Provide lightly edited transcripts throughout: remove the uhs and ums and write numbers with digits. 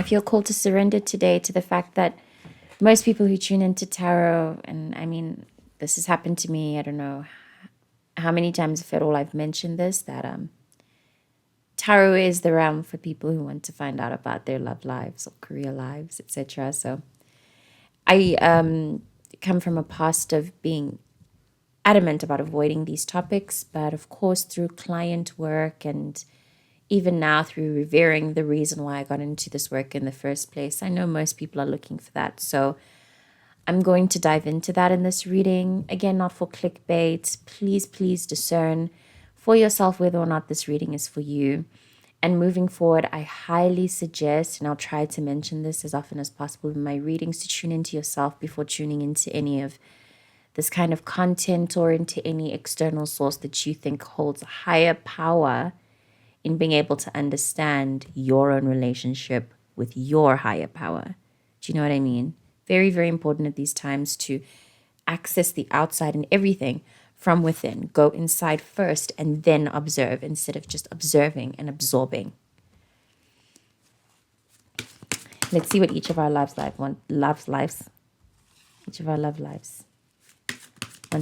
I feel called to surrender today to the fact that most people who tune into tarot, and I mean, this has happened to me, I don't know how many times, if at all, I've mentioned this, that tarot is the realm for people who want to find out about their love lives or career lives, etc. So I come from a past of being adamant about avoiding these topics, but of course, through client work and even now through revering the reason why I got into this work in the first place, I know most people are looking for that. So I'm going to dive into that in this reading. Again, not for clickbait. Please discern for yourself whether or not this reading is for you. And moving forward, I highly suggest, and I'll try to mention this as often as possible in my readings, to tune into yourself before tuning into any of this kind of content or into any external source that you think holds a higher power in being able to understand your own relationship with your higher power. Do you know what I mean? Very, very important at these times to access the outside and everything from within. Go inside first and then observe instead of just observing and absorbing. Let's see what each of our love lives want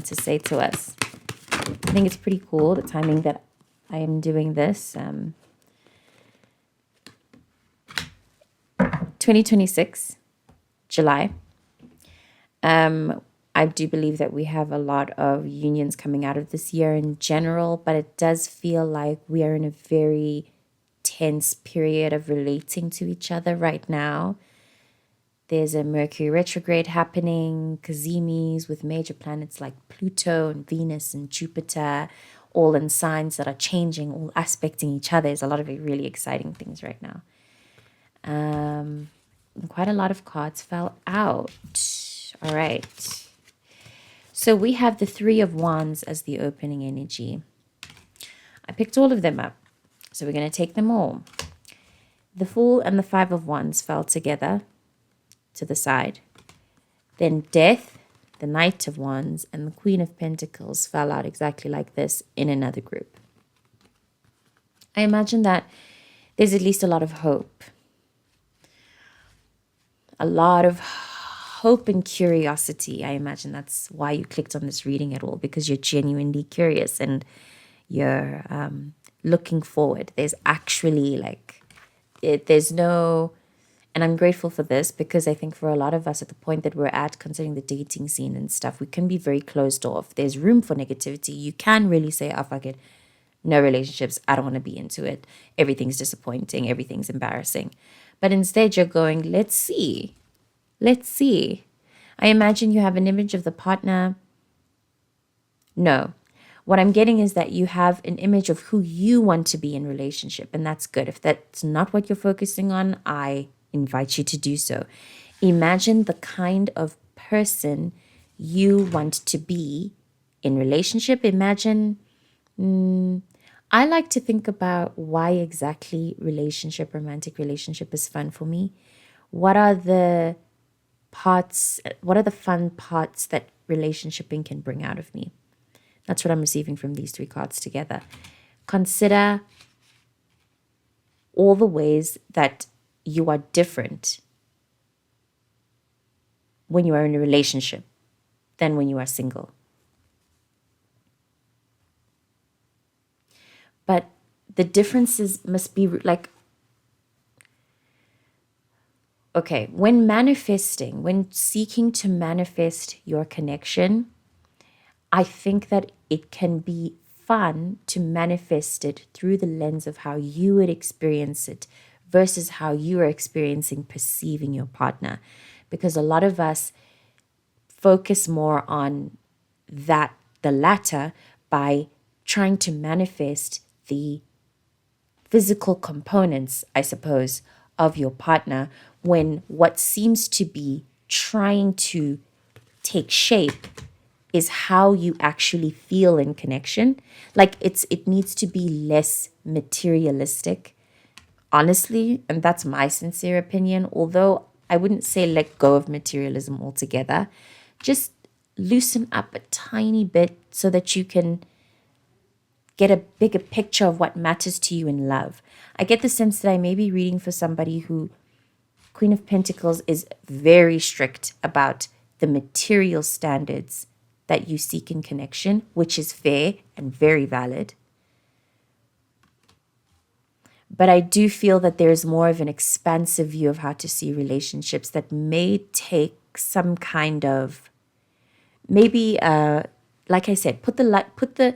to say to us. I think it's pretty cool, the timing that I am doing this. 2026, July. I do believe that we have a lot of unions coming out of this year in general, but it does feel like we are in a very tense period of relating to each other right now. There's a Mercury retrograde happening, Cazimis with major planets like Pluto and Venus and Jupiter, all in signs that are changing, all aspecting each other. There's a lot of really exciting things right now. Quite a lot of cards fell out. All right. So we have the Three of Wands as the opening energy. I picked all of them up. So we're going to take them all. The Fool and the Five of Wands fell together to the side. Then Death, the Knight of Wands, and the Queen of Pentacles fell out exactly like this in another group. I imagine that there's at least a lot of hope. A lot of hope and curiosity. I imagine that's why you clicked on this reading at all, because you're genuinely curious and you're looking forward. There's actually there's no, and I'm grateful for this because I think for a lot of us at the point that we're at, considering the dating scene and stuff, we can be very closed off. There's room for negativity. You can really say, oh, fuck it. No relationships. I don't want to be into it. Everything's disappointing. Everything's embarrassing. But instead you're going, let's see. Let's see. I imagine you have an image of the partner. No. What I'm getting is that you have an image of who you want to be in relationship, and that's good. If that's not what you're focusing on, I invite you to do so. Imagine the kind of person you want to be in relationship. Imagine, I like to think about why exactly romantic relationship is fun for me. What are the fun parts that relationshiping can bring out of me? That's what I'm receiving from these three cards together. Consider all the ways that you are different when you are in a relationship than when you are single. But the differences must be okay, when seeking to manifest your connection, I think that it can be fun to manifest it through the lens of how you would experience it versus how you are perceiving your partner. Because a lot of us focus more on the latter by trying to manifest the physical components, I suppose, of your partner, when what seems to be trying to take shape is how you actually feel in connection. It needs to be less materialistic, honestly, and that's my sincere opinion. Although I wouldn't say let go of materialism altogether, just loosen up a tiny bit so that you can get a bigger picture of what matters to you in love. I get the sense that I may be reading for somebody who Queen of Pentacles is very strict about the material standards that you seek in connection, which is fair and very valid. But I do feel that there's more of an expansive view of how to see relationships that may take some kind of, maybe, like I said, put the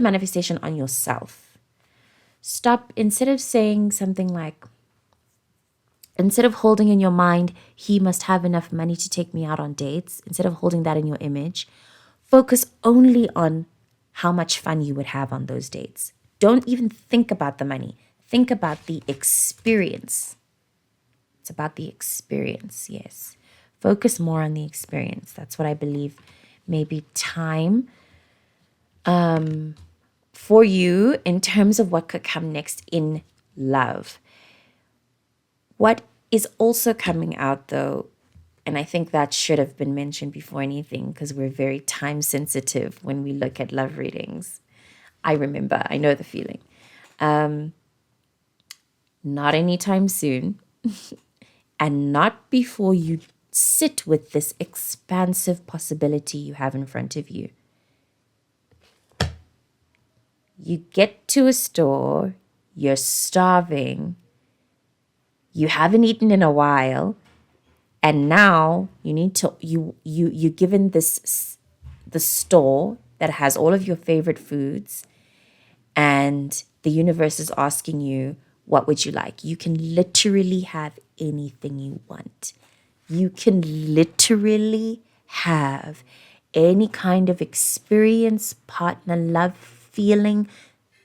manifestation on yourself. Stop, instead of saying something like, instead of holding in your mind, he must have enough money to take me out on dates, instead of holding that in your image, focus only on how much fun you would have on those dates. Don't even think about the money. Think about the experience. It's about the experience, yes. Focus more on the experience. That's what I believe may be time for you in terms of what could come next in love. What is also coming out, though, and I think that should have been mentioned before anything, because we're very time sensitive when we look at love readings. I know the feeling. Not anytime soon, and not before you sit with this expansive possibility you have in front of you. You get to a store, you're starving, you haven't eaten in a while, and now you need to you're given the store that has all of your favorite foods, and the universe is asking you, what would you like? You can literally have anything you want. You can literally have any kind of experience, partner, love, feeling,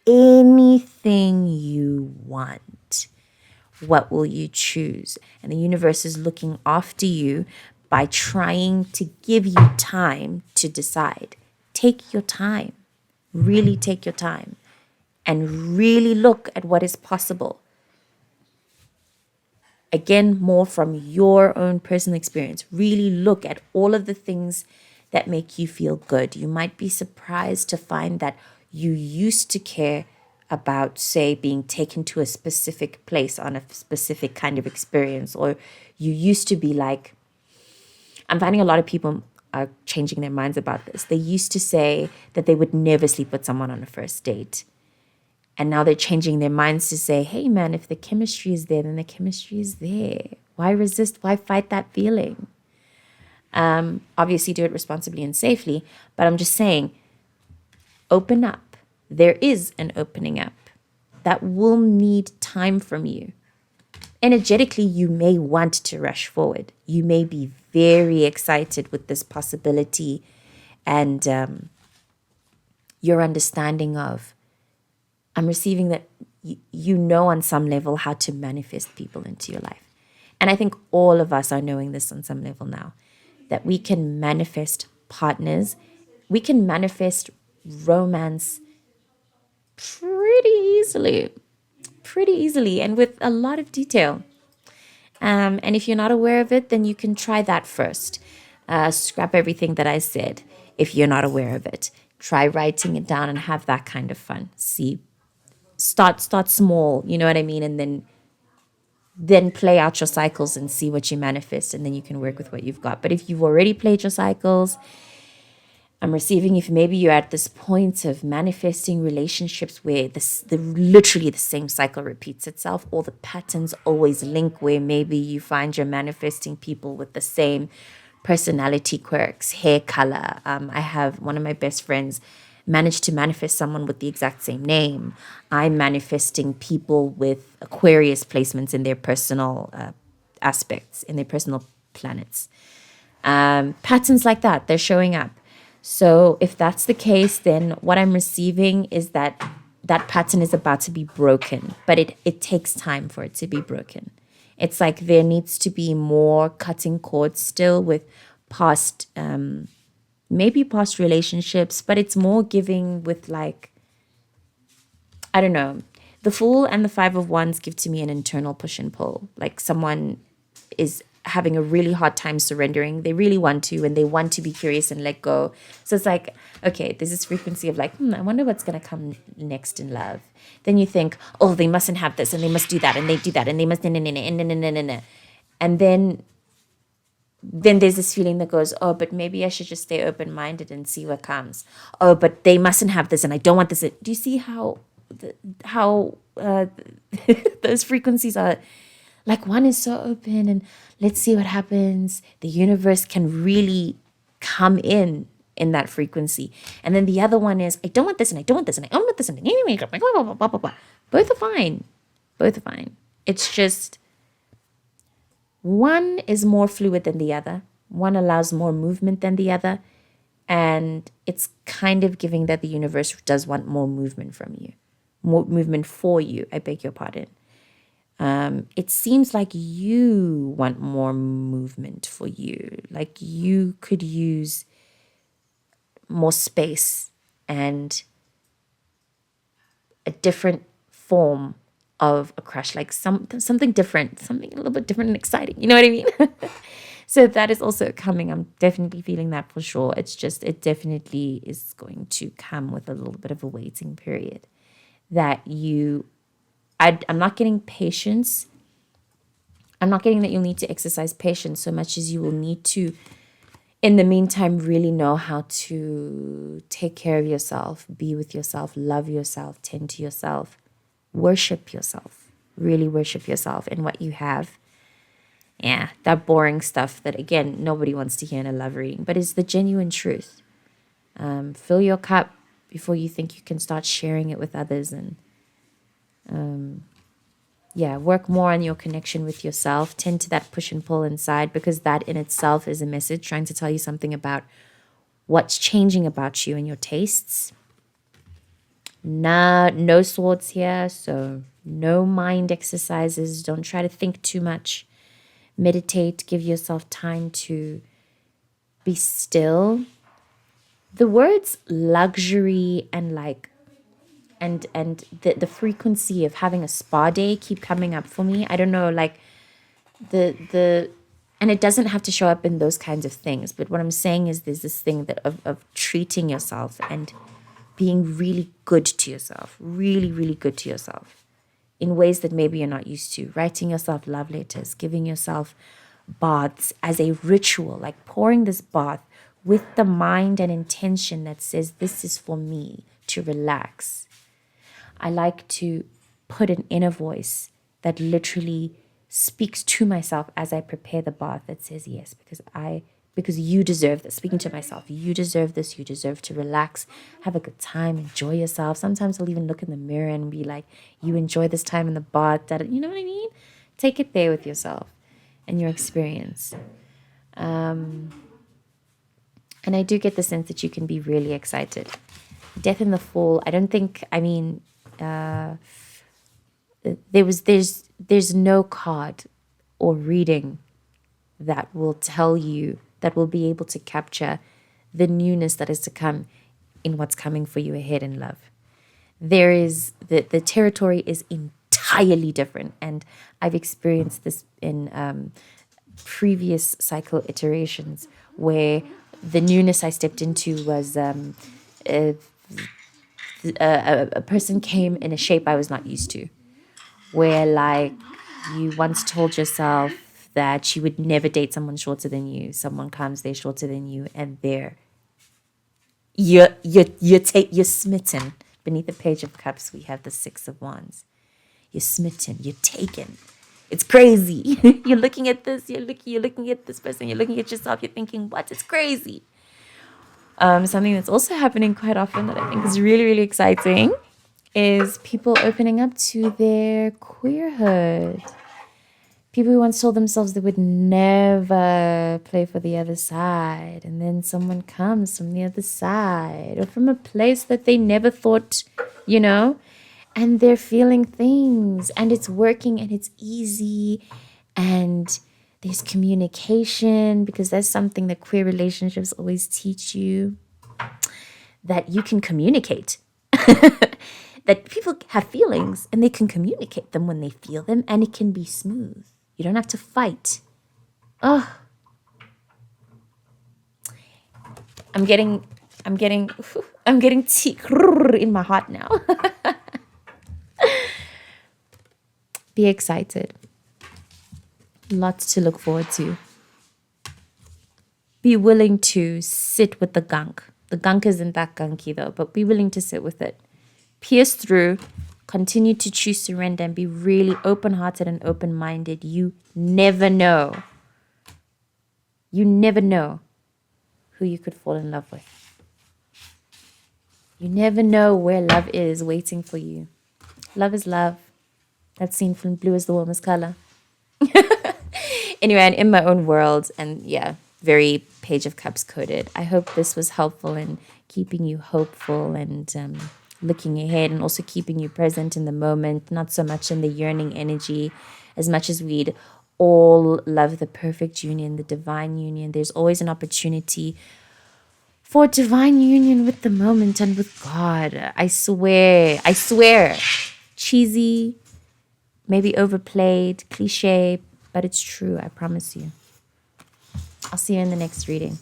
anything you want. What will you choose? And the universe is looking after you by trying to give you time to decide. Take your time. Really take your time. And really look at what is possible. Again, more from your own personal experience. Really look at all of the things that make you feel good. You might be surprised to find that you used to care about, say, being taken to a specific place on a specific kind of experience, or you used to be like, I'm finding a lot of people are changing their minds about this. They used to say that they would never sleep with someone on a first date. And now they're changing their minds to say, hey, man, if the chemistry is there, then the chemistry is there. Why resist? Why fight that feeling? Obviously, do it responsibly and safely. But I'm just saying, open up. There is an opening up that will need time from you. Energetically, you may want to rush forward. You may be very excited with this possibility and your understanding of, I'm receiving that you know on some level how to manifest people into your life. And I think all of us are knowing this on some level now, that we can manifest partners, we can manifest romance pretty easily and with a lot of detail. And if you're not aware of it, then you can try that first. Scrap everything that I said if you're not aware of it. Try writing it down and have that kind of fun. Start small, you know what I mean? And then play out your cycles and see what you manifest, and then you can work with what you've got. But if you've already played your cycles, I'm receiving, if maybe you're at this point of manifesting relationships where literally the same cycle repeats itself, or the patterns always link, where maybe you find you're manifesting people with the same personality quirks, hair color. I have one of my best friends managed to manifest someone with the exact same name. I'm manifesting people with Aquarius placements in their personal aspects, in their personal planets. Patterns like that, they're showing up. So if that's the case, then what I'm receiving is that pattern is about to be broken, but it takes time for it to be broken. It's like there needs to be more cutting cords still with past relationships, but it's more giving with, like, I don't know. The Fool and the Five of Wands give to me an internal push and pull. Like someone is having a really hard time surrendering. They really want to, and they want to be curious and let go. So it's like, okay, there's this frequency of like, I wonder what's going to come next in love. Then you think, oh, they mustn't have this, and they must do that, and they do that, and they must, And then there's this feeling that goes, oh, but maybe I should just stay open-minded and see what comes. Oh, but they mustn't have this and I don't want this. Do you see how those frequencies are? Like, one is so open and let's see what happens. The universe can really come in that frequency. And then the other one is, I don't want this and I don't want this and I don't want this and anyway, blah, blah, blah, blah, blah, blah. Both are fine. Both are fine. It's just one is more fluid than the other. One allows more movement than the other. And it's kind of giving that the universe does want more movement from you, more movement for you. I beg your pardon. It seems like you want more movement for you. Like you could use more space and a different form of a crush, like something different, something a little bit different and exciting. You know what I mean? So that is also coming. I'm definitely feeling that for sure. It's just, it definitely is going to come with a little bit of a waiting period that I'm not getting patience. I'm not getting that you'll need to exercise patience so much as you will need to, in the meantime, really know how to take care of yourself, be with yourself, love yourself, tend to yourself, worship yourself, really worship yourself in what you have. Yeah, that boring stuff that, again, nobody wants to hear in a love reading, but it's the genuine truth. Fill your cup before you think you can start sharing it with others. And work more on your connection with yourself. Tend to that push and pull inside, because that in itself is a message trying to tell you something about what's changing about you and your tastes. No swords here, so no mind exercises. Don't try to think too much. Meditate, give yourself time to be still. The words luxury and the frequency of having a spa day keep coming up for me. I don't know, like and it doesn't have to show up in those kinds of things, but what I'm saying is there's this thing that of treating yourself and being really good to yourself, really, really good to yourself in ways that maybe you're not used to. Writing yourself love letters, giving yourself baths as a ritual, like pouring this bath with the mind and intention that says, this is for me to relax. I like to put an inner voice that literally speaks to myself as I prepare the bath that says, yes, because you deserve this. Speaking to myself, you deserve this. You deserve to relax, have a good time, enjoy yourself. Sometimes I'll even look in the mirror and be like, you enjoy this time in the bath. You know what I mean? Take it there with yourself and your experience. And I do get the sense that you can be really excited. Death in the Fall, I don't think, there's no card or reading that will tell you, that will be able to capture the newness that is to come in what's coming for you ahead in love. There is, the territory is entirely different. And I've experienced this in previous cycle iterations where the newness I stepped into was a person came in a shape I was not used to. Where, like, you once told yourself that you would never date someone shorter than you. Someone comes, they're shorter than you, and you're smitten. Beneath the Page of Cups, we have the Six of Wands. You're smitten. You're taken. It's crazy. You're looking at this. You're looking at this person. You're looking at yourself. You're thinking, what? It's crazy. Something that's also happening quite often that I think is really, really exciting is people opening up to their queerhood. People who once told themselves they would never play for the other side, and then someone comes from the other side or from a place that they never thought, and they're feeling things, and it's working, and it's easy, and there's communication, because that's something that queer relationships always teach you, that you can communicate. That people have feelings and they can communicate them when they feel them, and it can be smooth. You don't have to fight. Oh, I'm getting tea in my heart now. Be excited. Lots to look forward to. Be willing to sit with the gunk. The gunk isn't that gunky though, but be willing to sit with it. Pierce through, continue to choose surrender, and be really open-hearted and open-minded. You never know. You never know who you could fall in love with. You never know where love is waiting for you. Love is love. That scene from Blue is the Warmest Color. Anyway, and in my own world, and yeah, very Page of Cups coded. I hope this was helpful in keeping you hopeful and looking ahead, and also keeping you present in the moment, not so much in the yearning energy, as much as we'd all love the perfect union, the divine union. There's always an opportunity for divine union with the moment and with God. I swear. Cheesy, maybe overplayed, cliche, but it's true, I promise you. I'll see you in the next reading.